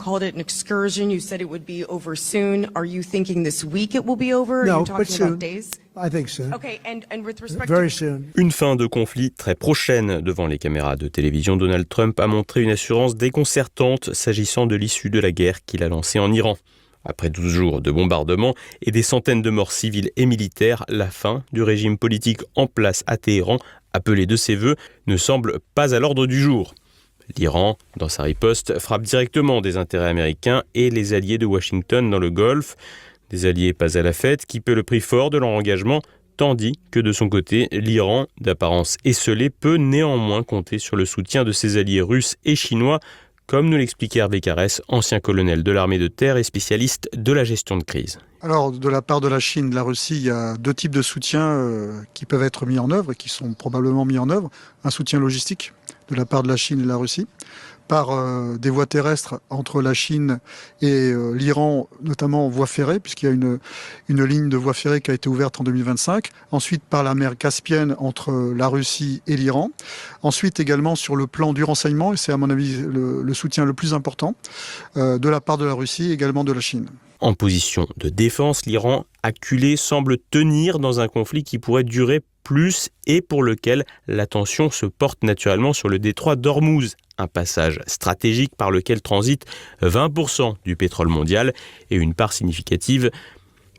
called it an excursion. You said it would be over soon. Are you thinking this week it will be over? No, Are you but talking soon. about days? I think soon. Okay, and with respect Very to... soon. Une fin de conflit très prochaine. Devant les caméras de télévision, Donald Trump a montré une assurance déconcertante s'agissant de l'issue de la guerre qu'il a lancée en Iran. Après 12 jours de bombardements et des centaines de morts civiles et militaires, la fin du régime politique en place à Téhéran, appelé de ses vœux, ne semble pas à l'ordre du jour. L'Iran, dans sa riposte, frappe directement des intérêts américains et les alliés de Washington dans le Golfe. Des alliés pas à la fête qui paient le prix fort de leur engagement, tandis que de son côté, l'Iran, d'apparence esseulée, peut néanmoins compter sur le soutien de ses alliés russes et chinois, comme nous l'expliquait Hervé Carès, ancien colonel de l'armée de terre et spécialiste de la gestion de crise. Alors, de la part de la Chine, de la Russie, il y a deux types de soutiens qui peuvent être mis en œuvre et qui sont probablement mis en œuvre. Un soutien logistique de la part de la Chine et de la Russie, par des voies terrestres entre la Chine et l'Iran, notamment en voie ferrée, puisqu'il y a une ligne de voie ferrée qui a été ouverte en 2025. Ensuite, par la mer Caspienne entre la Russie et l'Iran. Ensuite, également sur le plan du renseignement, et c'est à mon avis le soutien le plus important, de la part de la Russie et également de la Chine. En position de défense, l'Iran, acculé, semble tenir dans un conflit qui pourrait durer plus et pour lequel l'attention se porte naturellement sur le détroit d'Ormuz, un passage stratégique par lequel transite 20% du pétrole mondial et une part significative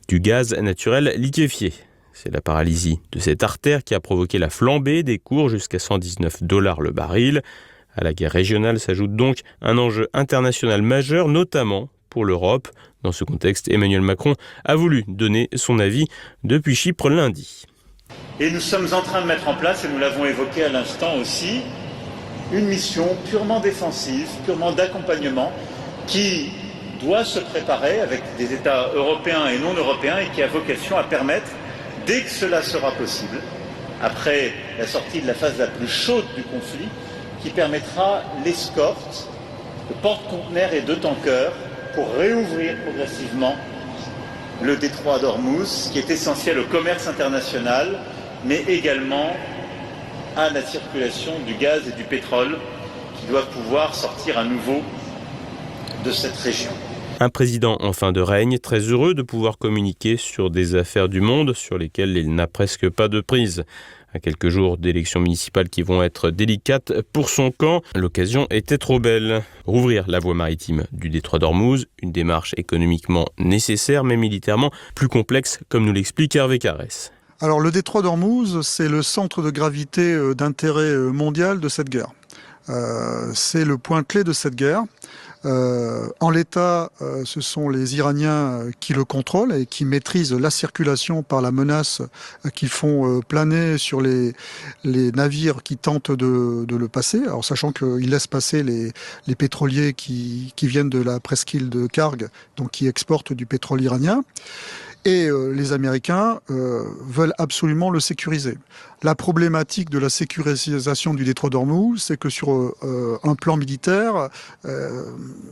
du gaz naturel liquéfié. C'est la paralysie de cette artère qui a provoqué la flambée des cours jusqu'à $119 le baril. À la guerre régionale s'ajoute donc un enjeu international majeur, notamment pour l'Europe. Dans ce contexte, Emmanuel Macron a voulu donner son avis depuis Chypre lundi. Et nous sommes en train de mettre en place, et nous l'avons évoqué à l'instant aussi, une mission purement défensive, purement d'accompagnement, qui doit se préparer avec des États européens et non européens et qui a vocation à permettre, dès que cela sera possible, après la sortie de la phase la plus chaude du conflit, qui permettra l'escorte de porte-conteneurs et de tankers pour réouvrir progressivement le détroit d'Ormuz, qui est essentiel au commerce international, mais également à la circulation du gaz et du pétrole qui doivent pouvoir sortir à nouveau de cette région. Un président en fin de règne, très heureux de pouvoir communiquer sur des affaires du monde sur lesquelles il n'a presque pas de prise. À quelques jours d'élections municipales qui vont être délicates pour son camp, l'occasion était trop belle. Rouvrir la voie maritime du détroit d'Ormuz, une démarche économiquement nécessaire mais militairement plus complexe, comme nous l'explique Hervé Carès. Alors le détroit d'Ormuz, c'est le centre de gravité d'intérêt mondial de cette guerre. C'est le point clé de cette guerre. En l'état, ce sont les Iraniens qui le contrôlent et qui maîtrisent la circulation par la menace qu'ils font planer sur les navires qui tentent de le passer. Alors sachant qu'ils laissent passer les pétroliers qui viennent de la presqu'île de Karg, donc qui exportent du pétrole iranien. Et les Américains veulent absolument le sécuriser. La problématique de la sécurisation du détroit d'Ormuz, c'est que sur un plan militaire,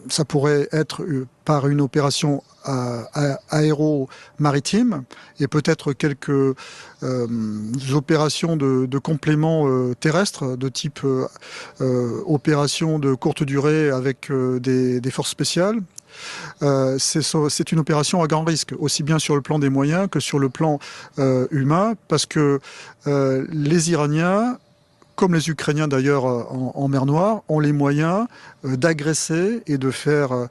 ça pourrait être par une opération aéro-maritime et peut-être quelques opérations de complément terrestre de type opération de courte durée avec des forces spéciales. C'est une opération à grand risque, aussi bien sur le plan des moyens que sur le plan humain, parce que les Iraniens, comme les Ukrainiens d'ailleurs en mer Noire, ont les moyens d'agresser et de faire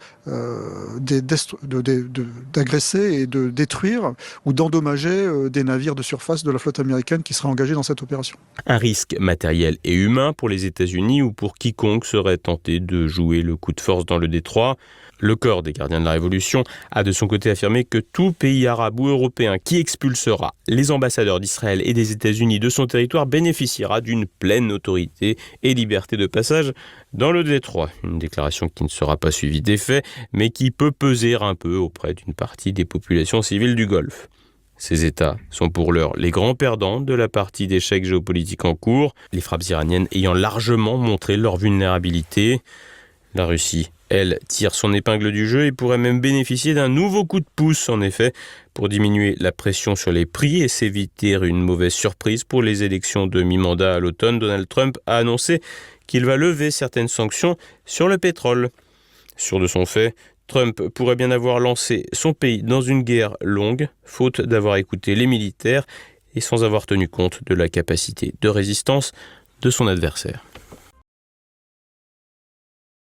d'agresser et de détruire ou d'endommager des navires de surface de la flotte américaine qui seraient engagés dans cette opération. Un risque matériel et humain pour les États-Unis ou pour quiconque serait tenté de jouer le coup de force dans le détroit. Le corps des gardiens de la Révolution a de son côté affirmé que tout pays arabe ou européen qui expulsera les ambassadeurs d'Israël et des États-Unis de son territoire bénéficiera d'une pleine autorité et liberté de passage dans le détroit. Une déclaration qui ne sera pas suivie d'effet, mais qui peut peser un peu auprès d'une partie des populations civiles du Golfe. Ces États sont pour l'heure les grands perdants de la partie d'échecs géopolitiques en cours, les frappes iraniennes ayant largement montré leur vulnérabilité. La Russie, elle, tire son épingle du jeu et pourrait même bénéficier d'un nouveau coup de pouce, en effet, pour diminuer la pression sur les prix et s'éviter une mauvaise surprise pour les élections de mi-mandat à l'automne. Donald Trump a annoncé qu'il va lever certaines sanctions sur le pétrole. Sûr de son fait, Trump pourrait bien avoir lancé son pays dans une guerre longue, faute d'avoir écouté les militaires et sans avoir tenu compte de la capacité de résistance de son adversaire.